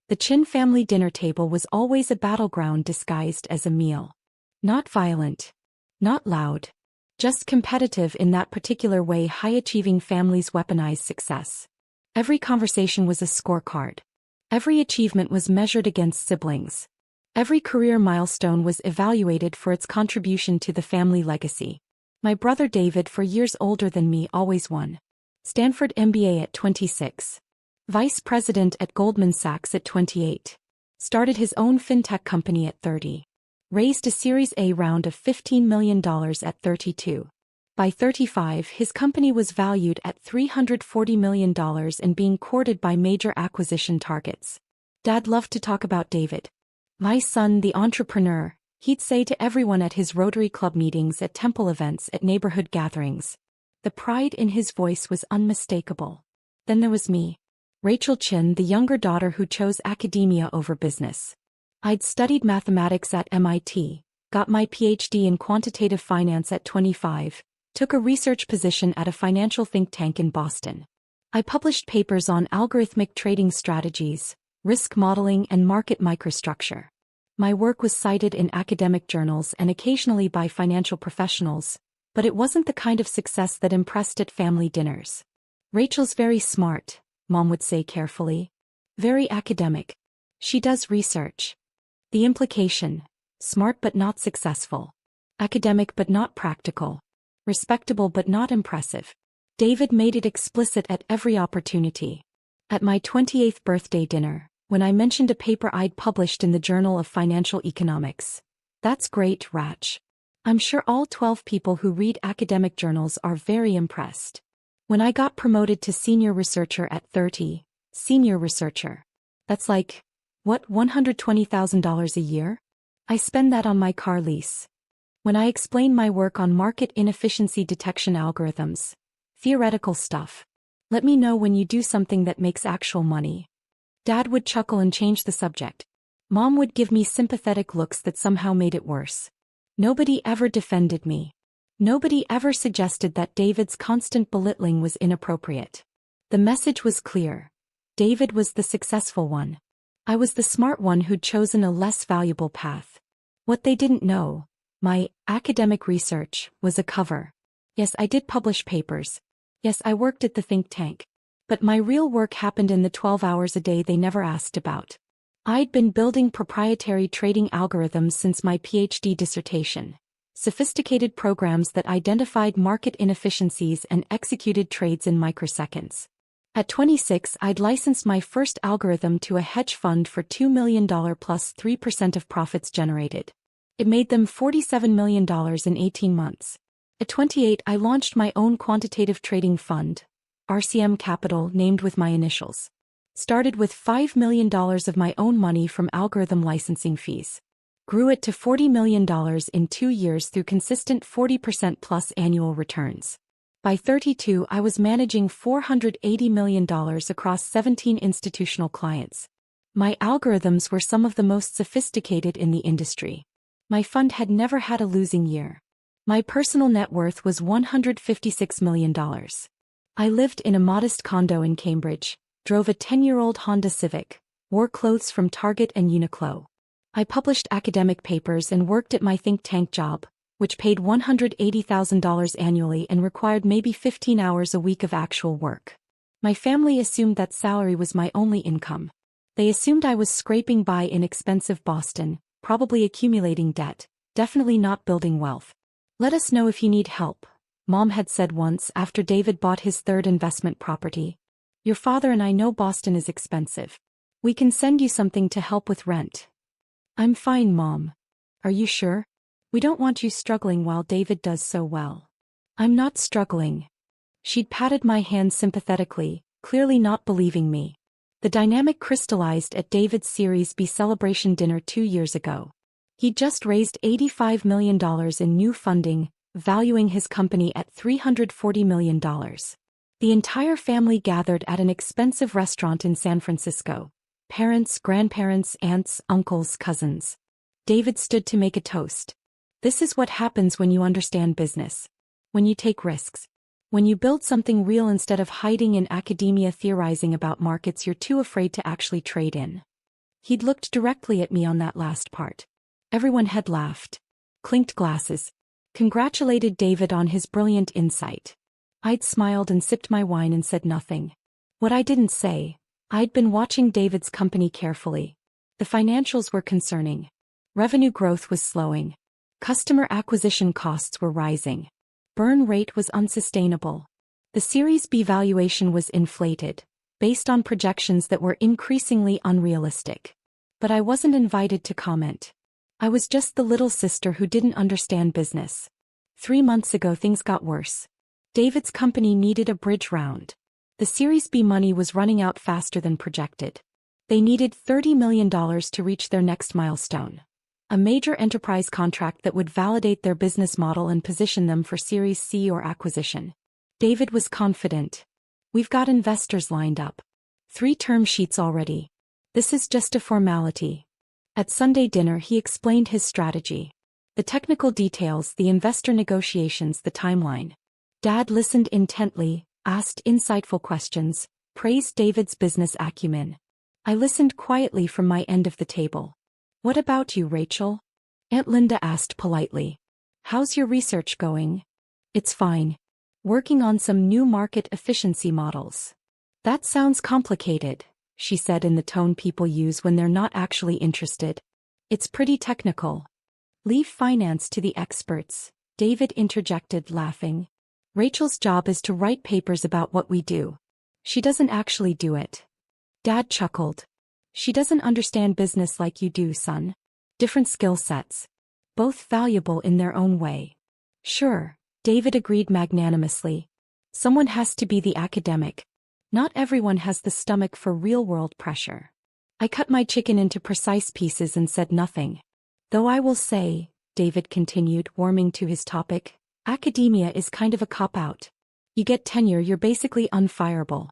The Chin family dinner table was always a battleground disguised as a meal. Not violent. Not loud. Just competitive in that particular way high-achieving families weaponize success. Every conversation was a scorecard. Every achievement was measured against siblings. Every career milestone was evaluated for its contribution to the family legacy. My brother David, for years older than me, always won. Stanford MBA at 26. Vice president at Goldman Sachs at 28. Started his own fintech company at 30. Raised a Series A round of $15 million at 32. By 35, his company was valued at $340 million and being courted by major acquisition targets. Dad loved to talk about David. My son, the entrepreneur, he'd say to everyone at his Rotary Club meetings, at temple events, at neighborhood gatherings. The pride in his voice was unmistakable. Then there was me. Rachel Chin, the younger daughter who chose academia over business. I'd studied mathematics at MIT, got my PhD in quantitative finance at 25, took a research position at a financial think tank in Boston. I published papers on algorithmic trading strategies, risk modeling, and market microstructure. My work was cited in academic journals and occasionally by financial professionals, but it wasn't the kind of success that impressed at family dinners. Rachel's very smart, Mom would say carefully. Very academic. She does research. The implication: smart but not successful. Academic but not practical. Respectable but not impressive. David made it explicit at every opportunity. At my 28th birthday dinner, when I mentioned a paper I'd published in the Journal of Financial Economics. That's great, Rach. I'm sure all 12 people who read academic journals are very impressed. When I got promoted to senior researcher at 30, senior researcher. That's like, what, $120,000 a year? I spend that on my car lease. When I explain my work on market inefficiency detection algorithms, theoretical stuff. Let me know when you do something that makes actual money. Dad would chuckle and change the subject. Mom would give me sympathetic looks that somehow made it worse. Nobody ever defended me. Nobody ever suggested that David's constant belittling was inappropriate. The message was clear. David was the successful one. I was the smart one who'd chosen a less valuable path. What they didn't know, my academic research, was a cover. Yes, I did publish papers. Yes, I worked at the think tank. But my real work happened in the 12 hours a day they never asked about. I'd been building proprietary trading algorithms since my PhD dissertation. Sophisticated programs that identified market inefficiencies and executed trades in microseconds. At 26, I'd licensed my first algorithm to a hedge fund for $2 million plus 3% of profits generated. It made them $47 million in 18 months. At 28, I launched my own quantitative trading fund, RCM Capital, named with my initials. Started with $5 million of my own money from algorithm licensing fees. Grew it to $40 million in 2 years through consistent 40% plus annual returns. By 32, I was managing $480 million across 17 institutional clients. My algorithms were some of the most sophisticated in the industry. My fund had never had a losing year. My personal net worth was $156 million. I lived in a modest condo in Cambridge, drove a 10-year-old Honda Civic, wore clothes from Target and Uniqlo. I published academic papers and worked at my think tank job, which paid $180,000 annually and required maybe 15 hours a week of actual work. My family assumed that salary was my only income. They assumed I was scraping by in expensive Boston, probably accumulating debt, definitely not building wealth. Let us know if you need help, Mom had said once after David bought his third investment property. Your father and I know Boston is expensive. We can send you something to help with rent. I'm fine, Mom. Are you sure? We don't want you struggling while David does so well. I'm not struggling. She'd patted my hand sympathetically, clearly not believing me. The dynamic crystallized at David's Series B celebration dinner 2 years ago. He'd just raised $85 million in new funding, valuing his company at $340 million. The entire family gathered at an expensive restaurant in San Francisco. Parents, grandparents, aunts, uncles, cousins. David stood to make a toast. This is what happens when you understand business. When you take risks. When you build something real instead of hiding in academia theorizing about markets you're too afraid to actually trade in. He'd looked directly at me on that last part. Everyone had laughed, clinked glasses, congratulated David on his brilliant insight. I'd smiled and sipped my wine and said nothing. What I didn't say, I'd been watching David's company carefully. The financials were concerning. Revenue growth was slowing. Customer acquisition costs were rising. Burn rate was unsustainable. The Series B valuation was inflated, based on projections that were increasingly unrealistic. But I wasn't invited to comment. I was just the little sister who didn't understand business. 3 months ago things got worse. David's company needed a bridge round. The Series B money was running out faster than projected. They needed $30 million to reach their next milestone. A major enterprise contract that would validate their business model and position them for Series C or acquisition. David was confident. We've got investors lined up. 3 term sheets already. This is just a formality. At Sunday dinner he explained his strategy. The technical details, the investor negotiations, the timeline. Dad listened intently, asked insightful questions, praised David's business acumen. I listened quietly from my end of the table. What about you, Rachel? Aunt Linda asked politely. How's your research going? It's fine. Working on some new market efficiency models. That sounds complicated, she said in the tone people use when they're not actually interested. It's pretty technical. Leave finance to the experts, David interjected, laughing. Rachel's job is to write papers about what we do. She doesn't actually do it. Dad chuckled. She doesn't understand business like you do, son. Different skill sets. Both valuable in their own way. Sure, David agreed magnanimously. Someone has to be the academic. Not everyone has the stomach for real-world pressure. I cut my chicken into precise pieces and said nothing. Though I will say, David continued, warming to his topic, academia is kind of a cop-out. You get tenure, you're basically unfireable.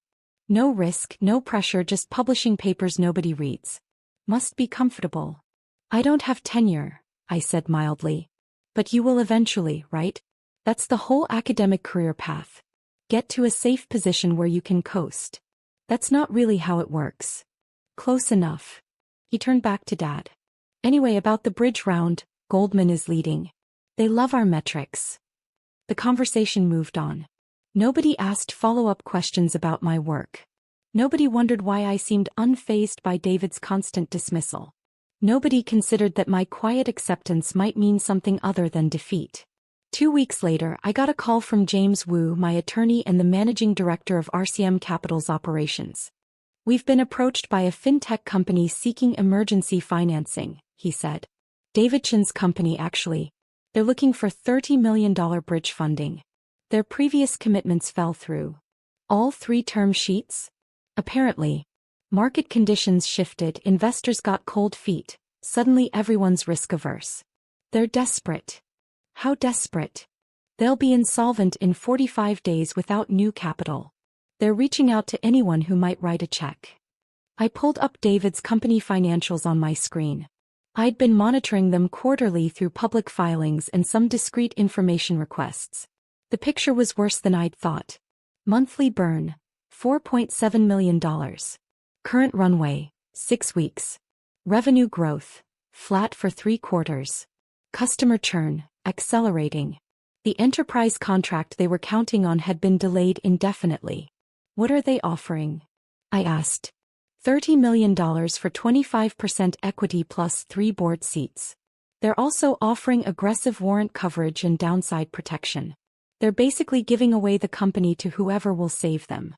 No risk, no pressure, just publishing papers nobody reads. Must be comfortable. I don't have tenure, I said mildly. But you will eventually, right? That's the whole academic career path. Get to a safe position where you can coast. That's not really how it works. Close enough. He turned back to Dad. Anyway, about the bridge round, Goldman is leading. They love our metrics. The conversation moved on. Nobody asked follow-up questions about my work. Nobody wondered why I seemed unfazed by David's constant dismissal. Nobody considered that my quiet acceptance might mean something other than defeat. 2 weeks later, I got a call from James Wu, my attorney and the managing director of RCM Capital's operations. We've been approached by a fintech company seeking emergency financing, he said. David Chen's company, actually. They're looking for $30 million bridge funding. Their previous commitments fell through. All 3 term sheets? Apparently. Market conditions shifted, investors got cold feet, suddenly everyone's risk-averse. They're desperate. How desperate? They'll be insolvent in 45 days without new capital. They're reaching out to anyone who might write a check. I pulled up David's company financials on my screen. I'd been monitoring them quarterly through public filings and some discrete information requests. The picture was worse than I'd thought. Monthly burn, $4.7 million. Current runway, 6 weeks. Revenue growth, flat for 3 quarters. Customer churn, accelerating. The enterprise contract they were counting on had been delayed indefinitely. What are they offering? I asked. $30 million for 25% equity plus 3 board seats. They're also offering aggressive warrant coverage and downside protection. They're basically giving away the company to whoever will save them.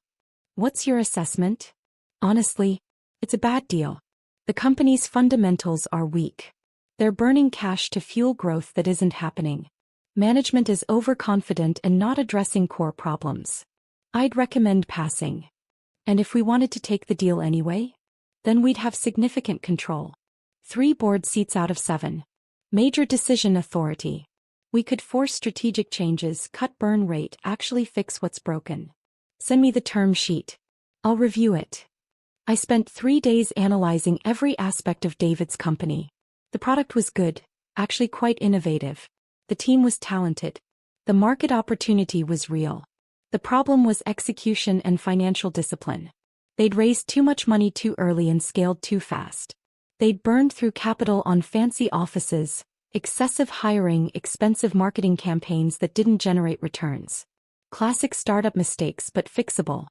What's your assessment? Honestly, it's a bad deal. The company's fundamentals are weak. They're burning cash to fuel growth that isn't happening. Management is overconfident and not addressing core problems. I'd recommend passing. And if we wanted to take the deal anyway? Then we'd have significant control. 3 board seats out of 7. Major decision authority. We could force strategic changes, cut burn rate, actually fix what's broken. Send me the term sheet. I'll review it. I spent 3 days analyzing every aspect of David's company. The product was good, actually quite innovative. The team was talented. The market opportunity was real. The problem was execution and financial discipline. They'd raised too much money too early and scaled too fast. They'd burned through capital on fancy offices, excessive hiring, expensive marketing campaigns that didn't generate returns. Classic startup mistakes but fixable.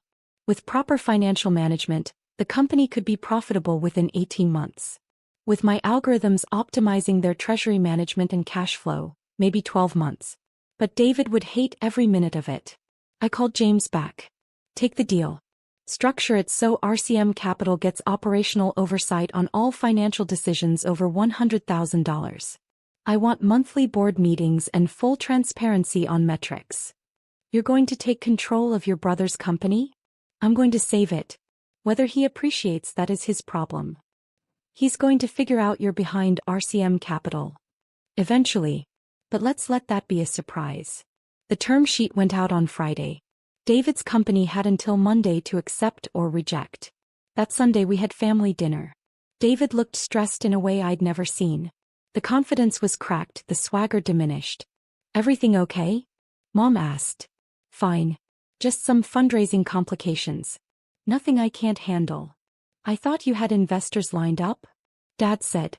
With proper financial management, the company could be profitable within 18 months. With my algorithms optimizing their treasury management and cash flow, maybe 12 months. But David would hate every minute of it. I called James back. Take the deal. Structure it so RCM Capital gets operational oversight on all financial decisions over $100,000. I want monthly board meetings and full transparency on metrics. You're going to take control of your brother's company? I'm going to save it. Whether he appreciates that is his problem. He's going to figure out you're behind RCM Capital. Eventually. But let's let that be a surprise. The term sheet went out on Friday. David's company had until Monday to accept or reject. That Sunday we had family dinner. David looked stressed in a way I'd never seen. The confidence was cracked, the swagger diminished. Everything okay? Mom asked. Fine. Just some fundraising complications. Nothing I can't handle. I thought you had investors lined up? Dad said.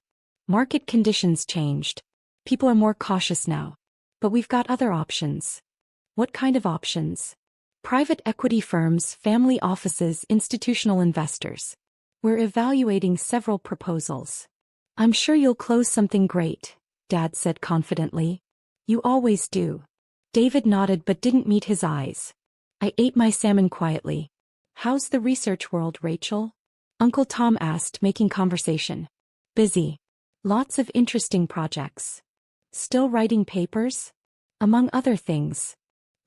Market conditions changed. People are more cautious now. But we've got other options. What kind of options? Private equity firms, family offices, institutional investors. We're evaluating several proposals. I'm sure you'll close something great, Dad said confidently. You always do. David nodded but didn't meet his eyes. I ate my salmon quietly. How's the research world, Rachel? Uncle Tom asked, making conversation. Busy. Lots of interesting projects. Still writing papers? Among other things.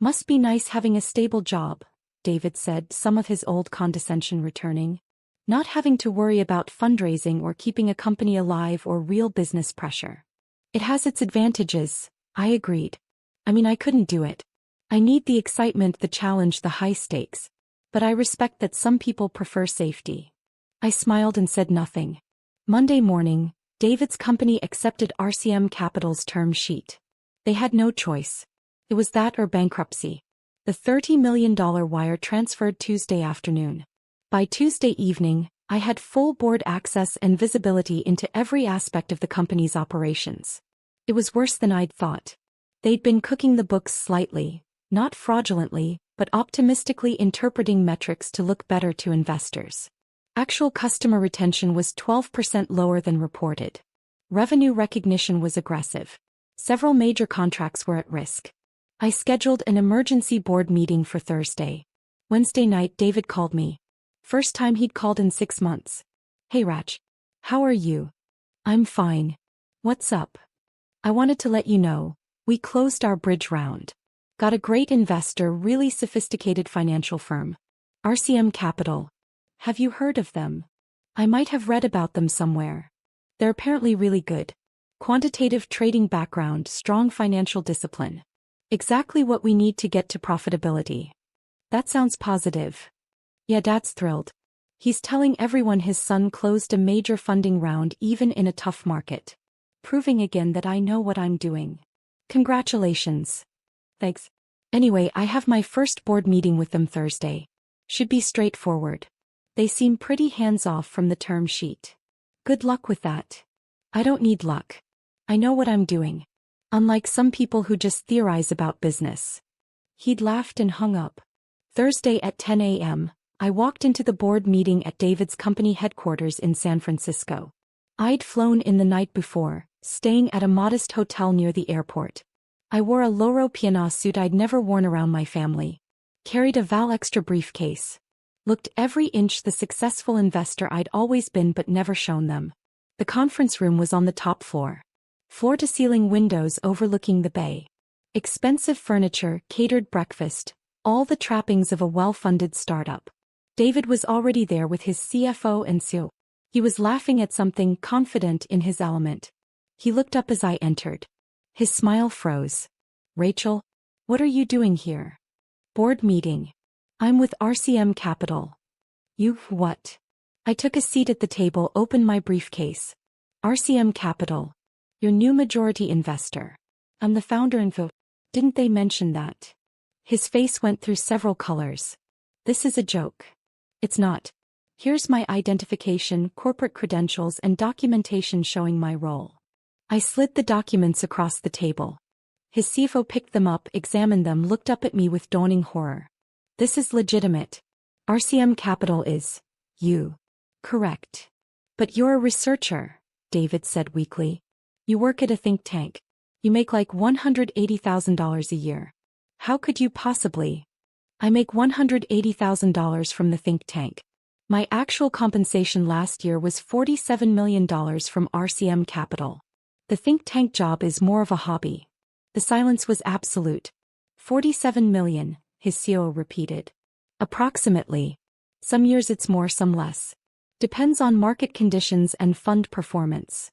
Must be nice having a stable job, David said, some of his old condescension returning. Not having to worry about fundraising or keeping a company alive or real business pressure. It has its advantages, I agreed. I mean, I couldn't do it. I need the excitement, the challenge, the high stakes. But I respect that some people prefer safety. I smiled and said nothing. Monday morning, David's company accepted RCM Capital's term sheet. They had no choice. It was that or bankruptcy. The $30 million wire transferred Tuesday afternoon. By Tuesday evening, I had full board access and visibility into every aspect of the company's operations. It was worse than I'd thought. They'd been cooking the books slightly, not fraudulently, but optimistically interpreting metrics to look better to investors. Actual customer retention was 12% lower than reported. Revenue recognition was aggressive. Several major contracts were at risk. I scheduled an emergency board meeting for Thursday. Wednesday night, David called me. First time he'd called in 6 months. Hey Rach. How are you? I'm fine. What's up? I wanted to let you know, we closed our bridge round. Got a great investor, really sophisticated financial firm. RCM Capital. Have you heard of them? I might have read about them somewhere. They're apparently really good. Quantitative trading background, strong financial discipline. Exactly what we need to get to profitability. That sounds positive. Yeah, Dad's thrilled. He's telling everyone his son closed a major funding round even in a tough market. Proving again that I know what I'm doing. Congratulations. Thanks. Anyway, I have my first board meeting with them Thursday. Should be straightforward. They seem pretty hands-off from the term sheet. Good luck with that. I don't need luck. I know what I'm doing. Unlike some people who just theorize about business. He'd laughed and hung up. Thursday at 10 a.m., I walked into the board meeting at David's company headquarters in San Francisco. I'd flown in the night before, staying at a modest hotel near the airport. I wore a Loro Piana suit I'd never worn around my family. Carried a Val Extra briefcase. Looked every inch the successful investor I'd always been but never shown them. The conference room was on the top floor. Floor-to-ceiling windows overlooking the bay. Expensive furniture, catered breakfast, all the trappings of a well-funded startup. David was already there with his CFO and CEO. He was laughing at something, confident in his element. He looked up as I entered. His smile froze. Rachel, what are you doing here? Board meeting. I'm with RCM Capital. You, what? I took a seat at the table, opened my briefcase. RCM Capital. Your new majority investor. I'm the founder and Didn't they mention that? His face went through several colors. This is a joke. It's not. Here's my identification, corporate credentials, and documentation showing my role. I slid the documents across the table. His CFO picked them up, examined them, looked up at me with dawning horror. This is legitimate. RCM Capital is, you. Correct. But you're a researcher, David said weakly. You work at a think tank. You make like $180,000 a year. How could you possibly? I make $180,000 from the think tank. My actual compensation last year was $47 million from RCM Capital. The think tank job is more of a hobby. The silence was absolute. 47 million, his CEO repeated. Approximately. Some years it's more, some less. Depends on market conditions and fund performance.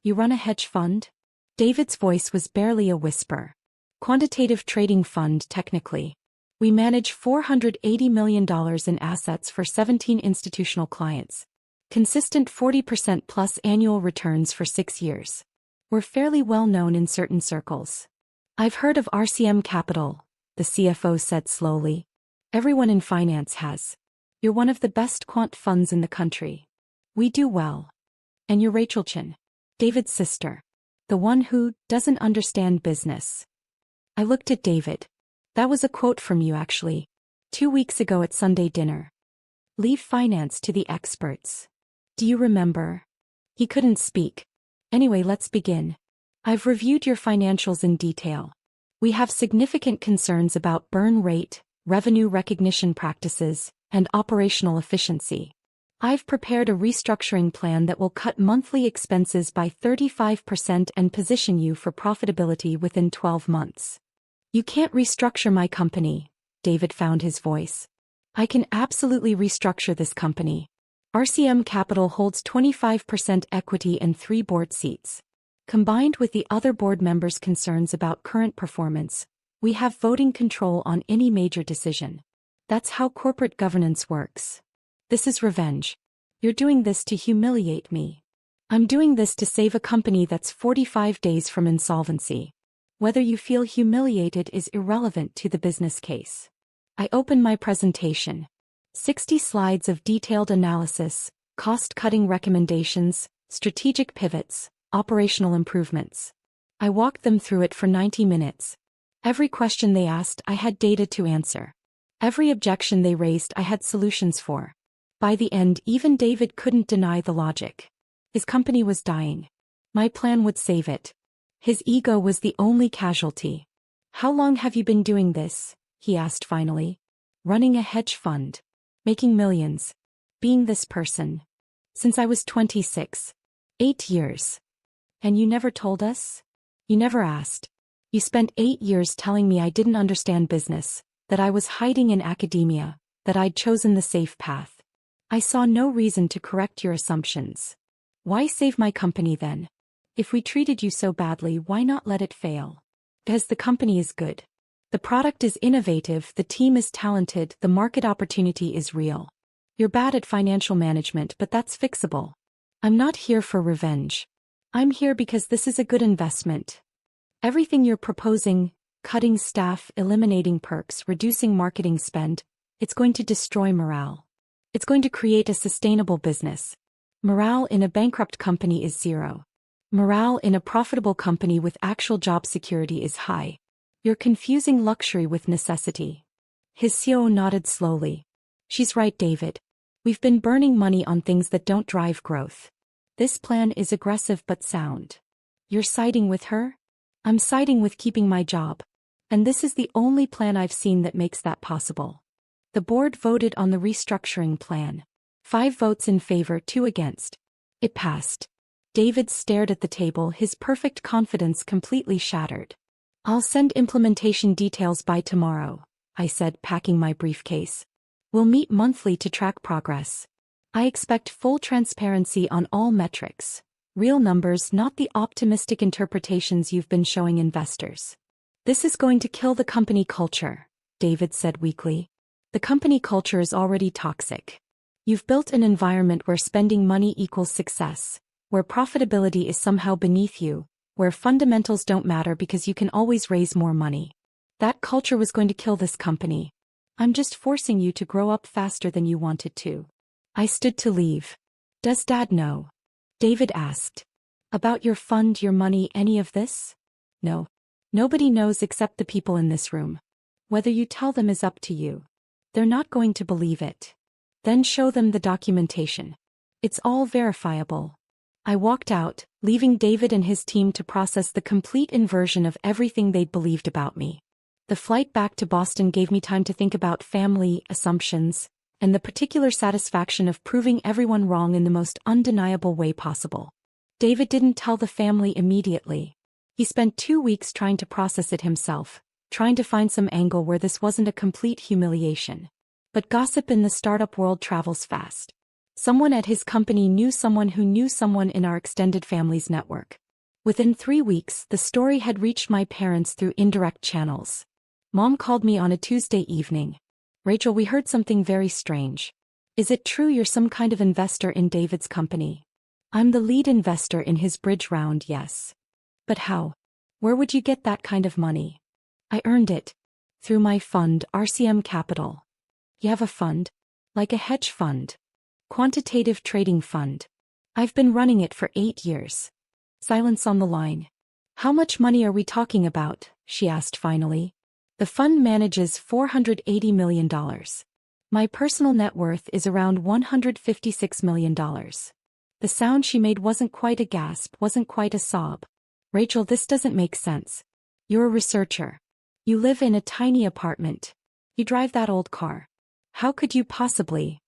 You run a hedge fund? David's voice was barely a whisper. Quantitative trading fund, technically. We manage $480 million in assets for 17 institutional clients. Consistent 40% plus annual returns for 6 years. We're fairly well known in certain circles. I've heard of RCM Capital, the CFO said slowly. Everyone in finance has. You're one of the best quant funds in the country. We do well. And you're Rachel Chen, David's sister. The one who doesn't understand business. I looked at David. That was a quote from you actually. 2 weeks ago at Sunday dinner. Leave finance to the experts. Do you remember? He couldn't speak. Anyway, let's begin. I've reviewed your financials in detail. We have significant concerns about burn rate, revenue recognition practices, and operational efficiency. I've prepared a restructuring plan that will cut monthly expenses by 35% and position you for profitability within 12 months. You can't restructure my company, David found his voice. I can absolutely restructure this company. RCM Capital holds 25% equity and 3 board seats. Combined with the other board members' concerns about current performance, we have voting control on any major decision. That's how corporate governance works. This is revenge. You're doing this to humiliate me. I'm doing this to save a company that's 45 days from insolvency. Whether you feel humiliated is irrelevant to the business case. I open my presentation. 60 slides of detailed analysis, cost-cutting recommendations, strategic pivots, operational improvements. I walked them through it for 90 minutes. Every question they asked, I had data to answer. Every objection they raised, I had solutions for. By the end, even David couldn't deny the logic. His company was dying. My plan would save it. His ego was the only casualty. How long have you been doing this? He asked finally. Running a hedge fund. Making millions. Being this person. Since I was 26. 8 years. And you never told us? You never asked. You spent 8 years telling me I didn't understand business, that I was hiding in academia, that I'd chosen the safe path. I saw no reason to correct your assumptions. Why save my company then? If we treated you so badly, why not let it fail? Because the company is good. The product is innovative, the team is talented, the market opportunity is real. You're bad at financial management, but that's fixable. I'm not here for revenge. I'm here because this is a good investment. Everything you're proposing, cutting staff, eliminating perks, reducing marketing spend, it's going to destroy morale. It's going to create a sustainable business. Morale in a bankrupt company is 0. Morale in a profitable company with actual job security is high. You're confusing luxury with necessity. His CEO nodded slowly. She's right, David. We've been burning money on things that don't drive growth. This plan is aggressive but sound. You're siding with her? I'm siding with keeping my job. And this is the only plan I've seen that makes that possible. The board voted on the restructuring plan. 5 votes in favor, 2 against. It passed. David stared at the table, his perfect confidence completely shattered. I'll send implementation details by tomorrow, I said, packing my briefcase. We'll meet monthly to track progress. I expect full transparency on all metrics. Real numbers, not the optimistic interpretations you've been showing investors. This is going to kill the company culture, David said weakly. The company culture is already toxic. You've built an environment where spending money equals success, where profitability is somehow beneath you, where fundamentals don't matter because you can always raise more money. That culture was going to kill this company. I'm just forcing you to grow up faster than you wanted to. I stood to leave. Does Dad know? David asked. About your fund, your money, any of this? No. Nobody knows except the people in this room. Whether you tell them is up to you. They're not going to believe it. Then show them the documentation. It's all verifiable. I walked out, leaving David and his team to process the complete inversion of everything they'd believed about me. The flight back to Boston gave me time to think about family, assumptions, and the particular satisfaction of proving everyone wrong in the most undeniable way possible. David didn't tell the family immediately. He spent 2 weeks trying to process it himself, trying to find some angle where this wasn't a complete humiliation. But gossip in the startup world travels fast. Someone at his company knew someone who knew someone in our extended family's network. Within 3 weeks, the story had reached my parents through indirect channels. Mom called me on a Tuesday evening. Rachel, we heard something very strange. Is it true you're some kind of investor in David's company? I'm the lead investor in his bridge round, yes. But how? Where would you get that kind of money? I earned it. Through my fund, RCM Capital. You have a fund? Like a hedge fund? Quantitative trading fund. I've been running it for 8 years. Silence on the line. How much money are we talking about? She asked finally. The fund manages $480 million. My personal net worth is around $156 million. The sound she made wasn't quite a gasp, wasn't quite a sob. Rachel, this doesn't make sense. You're a researcher. You live in a tiny apartment. You drive that old car. How could you possibly?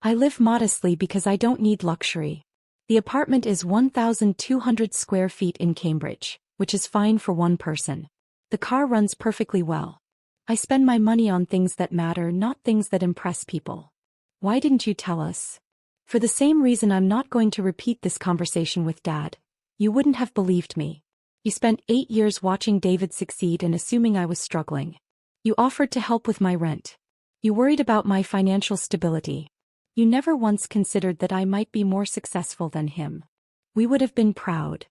I live modestly because I don't need luxury. The apartment is 1,200 square feet in Cambridge, which is fine for one person. The car runs perfectly well. I spend my money on things that matter, not things that impress people. Why didn't you tell us? For the same reason I'm not going to repeat this conversation with Dad. You wouldn't have believed me. You spent 8 years watching David succeed and assuming I was struggling. You offered to help with my rent. You worried about my financial stability. You never once considered that I might be more successful than him. We would have been proud.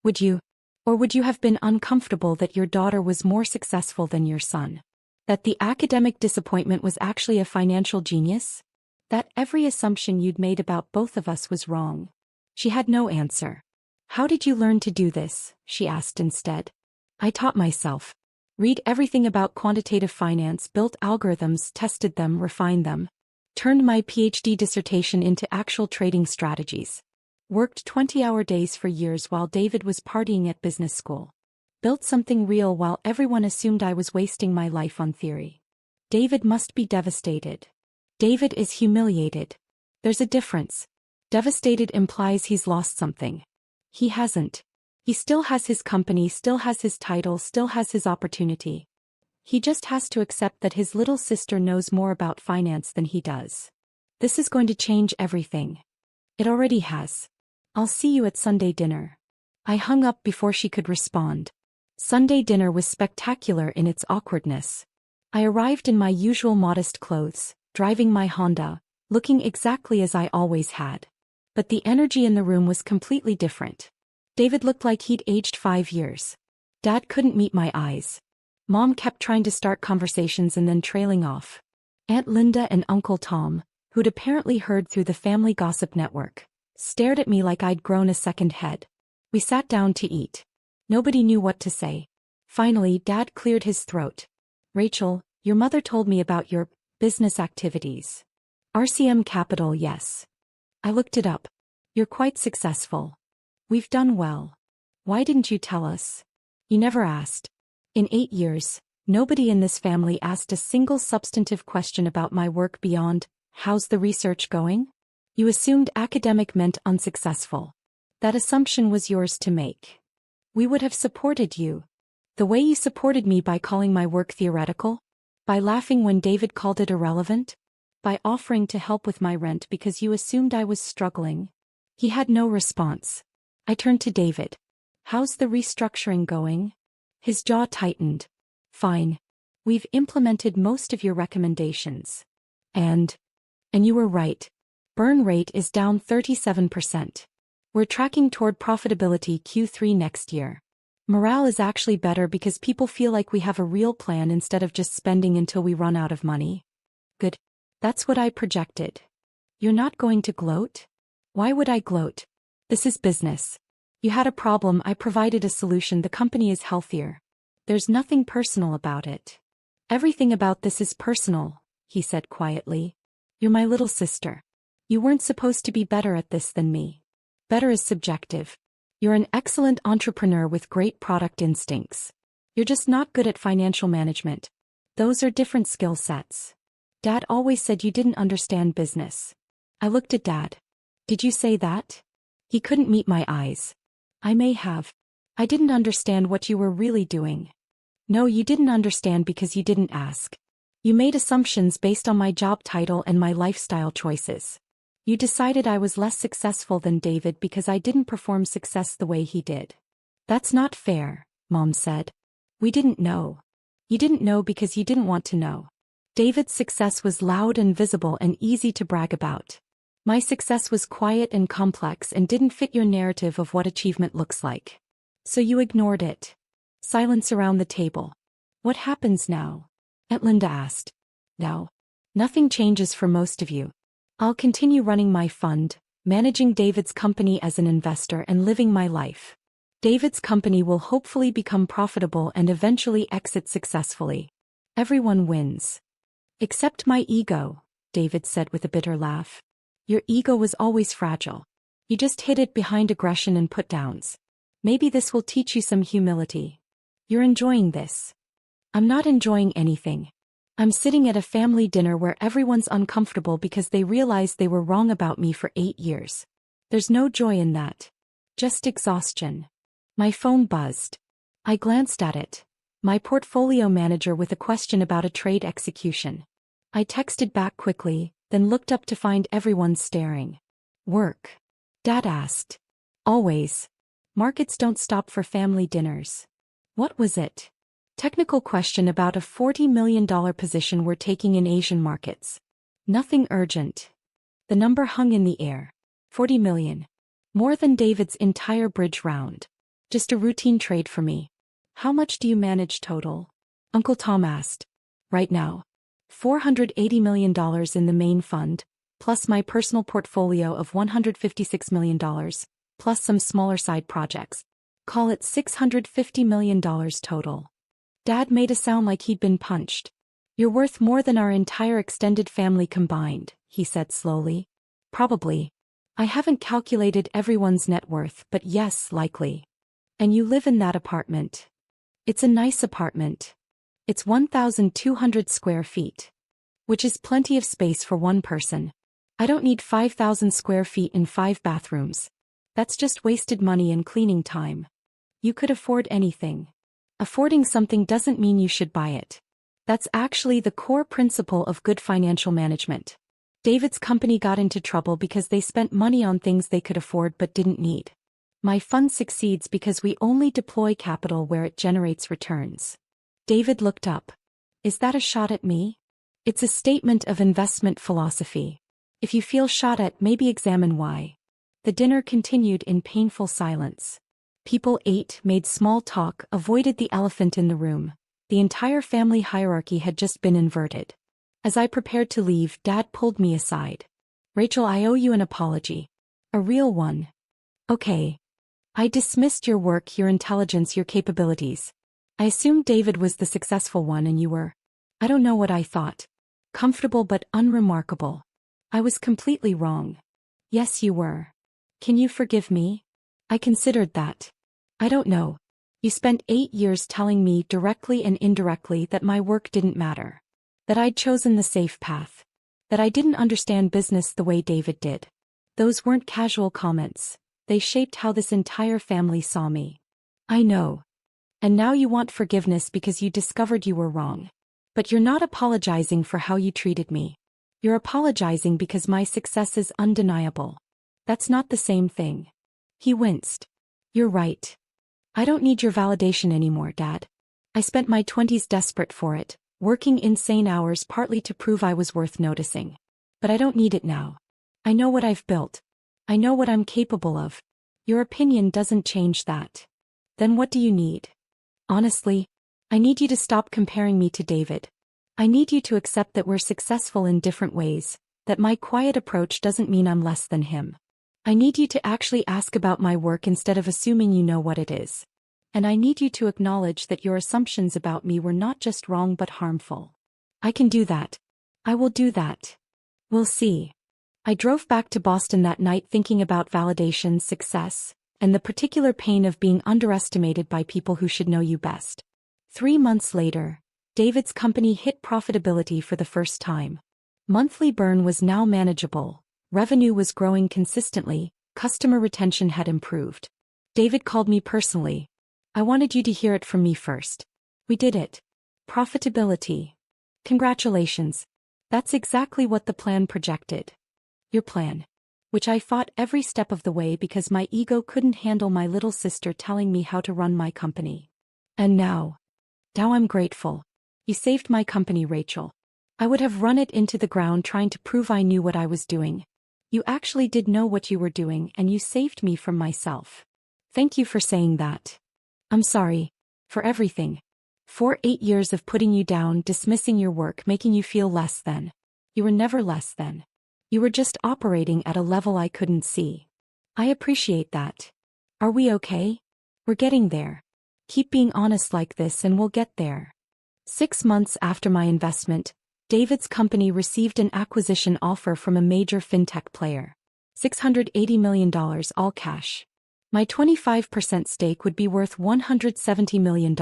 Would you? Or would you have been uncomfortable that your daughter was more successful than your son? That the academic disappointment was actually a financial genius? That every assumption you'd made about both of us was wrong? She had no answer. How did you learn to do this? She asked instead. I taught myself. Read everything about quantitative finance, built algorithms, tested them, refined them. Turned my PhD dissertation into actual trading strategies. Worked 20-hour days for years while David was partying at business school. Built something real while everyone assumed I was wasting my life on theory. David must be devastated. David is humiliated. There's a difference. Devastated implies he's lost something. He hasn't. He still has his company, still has his title, still has his opportunity. He just has to accept that his little sister knows more about finance than he does. This is going to change everything. It already has. I'll see you at Sunday dinner. I hung up before she could respond. Sunday dinner was spectacular in its awkwardness. I arrived in my usual modest clothes, driving my Honda, looking exactly as I always had. But the energy in the room was completely different. David looked like he'd aged 5 years. Dad couldn't meet my eyes. Mom kept trying to start conversations and then trailing off. Aunt Linda and Uncle Tom, who'd apparently heard through the family gossip network, stared at me like I'd grown a second head. We sat down to eat. Nobody knew what to say. Finally, Dad cleared his throat. Rachel, your mother told me about your business activities. RCM Capital, yes. I looked it up. You're quite successful. We've done well. Why didn't you tell us? You never asked. In 8 years, nobody in this family asked a single substantive question about my work beyond, how's the research going? You assumed academic meant unsuccessful. That assumption was yours to make. We would have supported you. The way you supported me by calling my work theoretical? By laughing when David called it irrelevant? By offering to help with my rent because you assumed I was struggling? He had no response. I turned to David. How's the restructuring going? His jaw tightened. Fine. We've implemented most of your recommendations. And you were right. Burn rate is down 37%. We're tracking toward profitability Q3 next year. Morale is actually better because people feel like we have a real plan instead of just spending until we run out of money. Good. That's what I projected. You're not going to gloat? Why would I gloat? This is business. You had a problem, I provided a solution, the company is healthier. There's nothing personal about it. Everything about this is personal, he said quietly. You're my little sister. You weren't supposed to be better at this than me. Better is subjective. You're an excellent entrepreneur with great product instincts. You're just not good at financial management. Those are different skill sets. Dad always said you didn't understand business. I looked at Dad. Did you say that? He couldn't meet my eyes. I may have. I didn't understand what you were really doing. No, you didn't understand because you didn't ask. You made assumptions based on my job title and my lifestyle choices. You decided I was less successful than David because I didn't perform success the way he did. That's not fair, Mom said. We didn't know. You didn't know because you didn't want to know. David's success was loud and visible and easy to brag about. My success was quiet and complex and didn't fit your narrative of what achievement looks like. So you ignored it. Silence around the table. What happens now? Etlinda asked. Now. Nothing changes for most of you. I'll continue running my fund, managing David's company as an investor and living my life. David's company will hopefully become profitable and eventually exit successfully. Everyone wins. Except my ego, David said with a bitter laugh. Your ego was always fragile. You just hid it behind aggression and put-downs. Maybe this will teach you some humility. You're enjoying this. I'm not enjoying anything. I'm sitting at a family dinner where everyone's uncomfortable because they realize they were wrong about me for 8 years. There's no joy in that. Just exhaustion. My phone buzzed. I glanced at it. My portfolio manager with a question about a trade execution. I texted back quickly, then looked up to find everyone staring. Work? Dad asked. Always. Markets don't stop for family dinners. What was it? Technical question about a $40 million position we're taking in Asian markets. Nothing urgent. The number hung in the air. 40 million. More than David's entire bridge round. Just a routine trade for me. How much do you manage total? Uncle Tom asked. Right now. $480 million in the main fund, plus my personal portfolio of $156 million, plus some smaller side projects. Call it $650 million total. Dad made a sound like he'd been punched. You're worth more than our entire extended family combined, he said slowly. Probably. I haven't calculated everyone's net worth, but yes, likely. And you live in that apartment. It's a nice apartment. It's 1,200 square feet. Which is plenty of space for one person. I don't need 5,000 square feet and 5 bathrooms. That's just wasted money and cleaning time. You could afford anything. Affording something doesn't mean you should buy it. That's actually the core principle of good financial management. David's company got into trouble because they spent money on things they could afford but didn't need. My fund succeeds because we only deploy capital where it generates returns. David looked up. Is that a shot at me? It's a statement of investment philosophy. If you feel shot at, maybe examine why. The dinner continued in painful silence. People ate, made small talk, avoided the elephant in the room. The entire family hierarchy had just been inverted. As I prepared to leave, Dad pulled me aside. Rachel, I owe you an apology. A real one. Okay. I dismissed your work, your intelligence, your capabilities. I assumed David was the successful one and you were. I don't know what I thought. Comfortable but unremarkable. I was completely wrong. Yes, you were. Can you forgive me? I considered that. I don't know. You spent 8 years telling me directly and indirectly that my work didn't matter. That I'd chosen the safe path. That I didn't understand business the way David did. Those weren't casual comments. They shaped how this entire family saw me. I know. And now you want forgiveness because you discovered you were wrong. But you're not apologizing for how you treated me. You're apologizing because my success is undeniable. That's not the same thing. He winced. You're right. I don't need your validation anymore, Dad. I spent my 20s desperate for it, working insane hours partly to prove I was worth noticing. But I don't need it now. I know what I've built. I know what I'm capable of. Your opinion doesn't change that. Then what do you need? Honestly, I need you to stop comparing me to David. I need you to accept that we're successful in different ways, that my quiet approach doesn't mean I'm less than him. I need you to actually ask about my work instead of assuming you know what it is. And I need you to acknowledge that your assumptions about me were not just wrong but harmful. I can do that. I will do that. We'll see. I drove back to Boston that night thinking about validation, success, and the particular pain of being underestimated by people who should know you best. 3 months later, David's company hit profitability for the first time. Monthly burn was now manageable, revenue was growing consistently, customer retention had improved. David called me personally. I wanted you to hear it from me first. We did it. Profitability. Congratulations. That's exactly what the plan projected. Your plan. Which I fought every step of the way because my ego couldn't handle my little sister telling me how to run my company. And now I'm grateful. You saved my company, Rachel. I would have run it into the ground trying to prove I knew what I was doing. You actually did know what you were doing and you saved me from myself. Thank you for saying that. I'm sorry. For everything. For 8 years of putting you down, dismissing your work, making you feel less than. You were never less than. You were just operating at a level I couldn't see. I appreciate that. Are we okay? We're getting there. Keep being honest like this and we'll get there. 6 months after my investment, David's company received an acquisition offer from a major fintech player. $680 million all cash. My 25% stake would be worth $170 million.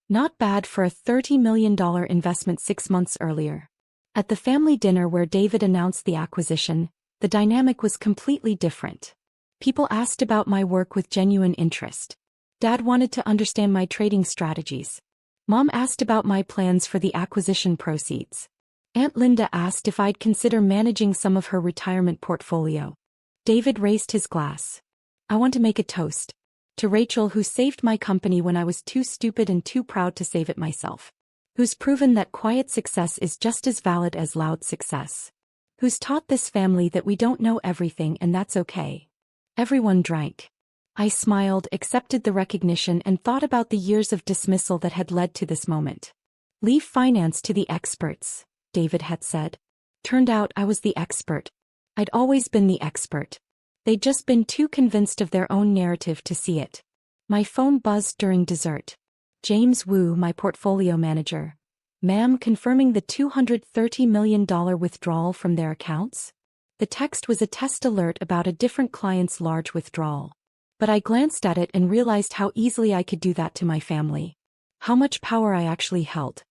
Not bad for a $30 million investment 6 months earlier. At the family dinner where David announced the acquisition, the dynamic was completely different. People asked about my work with genuine interest. Dad wanted to understand my trading strategies. Mom asked about my plans for the acquisition proceeds. Aunt Linda asked if I'd consider managing some of her retirement portfolio. David raised his glass. I want to make a toast. To Rachel, who saved my company when I was too stupid and too proud to save it myself. Who's proven that quiet success is just as valid as loud success. Who's taught this family that we don't know everything and that's okay. Everyone drank. I smiled, accepted the recognition and thought about the years of dismissal that had led to this moment. Leave finance to the experts, David had said. Turned out I was the expert. I'd always been the expert. They'd just been too convinced of their own narrative to see it. My phone buzzed during dessert. James Wu, my portfolio manager. Ma'am, confirming the $230 million withdrawal from their accounts? The text was a test alert about a different client's large withdrawal. But I glanced at it and realized how easily I could do that to my family. How much power I actually held.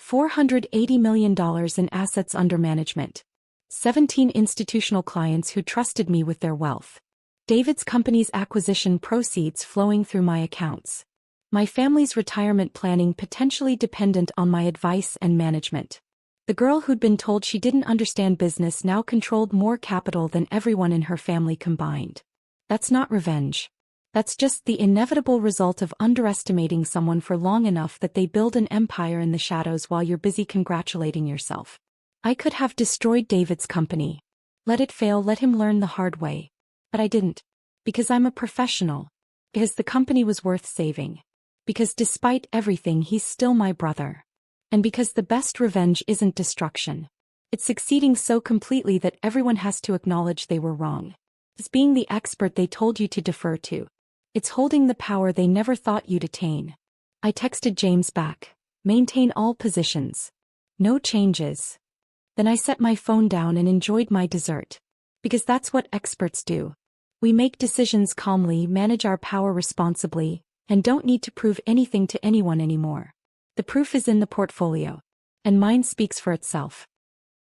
$480 million in assets under management. 17 institutional clients who trusted me with their wealth. David's company's acquisition proceeds flowing through my accounts. My family's retirement planning potentially dependent on my advice and management. The girl who'd been told she didn't understand business now controlled more capital than everyone in her family combined. That's not revenge. That's just the inevitable result of underestimating someone for long enough that they build an empire in the shadows while you're busy congratulating yourself. I could have destroyed David's company. Let it fail, let him learn the hard way. But I didn't. Because I'm a professional. Because the company was worth saving. Because despite everything he's still my brother. And because the best revenge isn't destruction. It's succeeding so completely that everyone has to acknowledge they were wrong. It's being the expert they told you to defer to. It's holding the power they never thought you'd attain. I texted James back. Maintain all positions. No changes. Then I set my phone down and enjoyed my dessert. Because that's what experts do. We make decisions calmly, manage our power responsibly, and don't need to prove anything to anyone anymore. The proof is in the portfolio. And mine speaks for itself.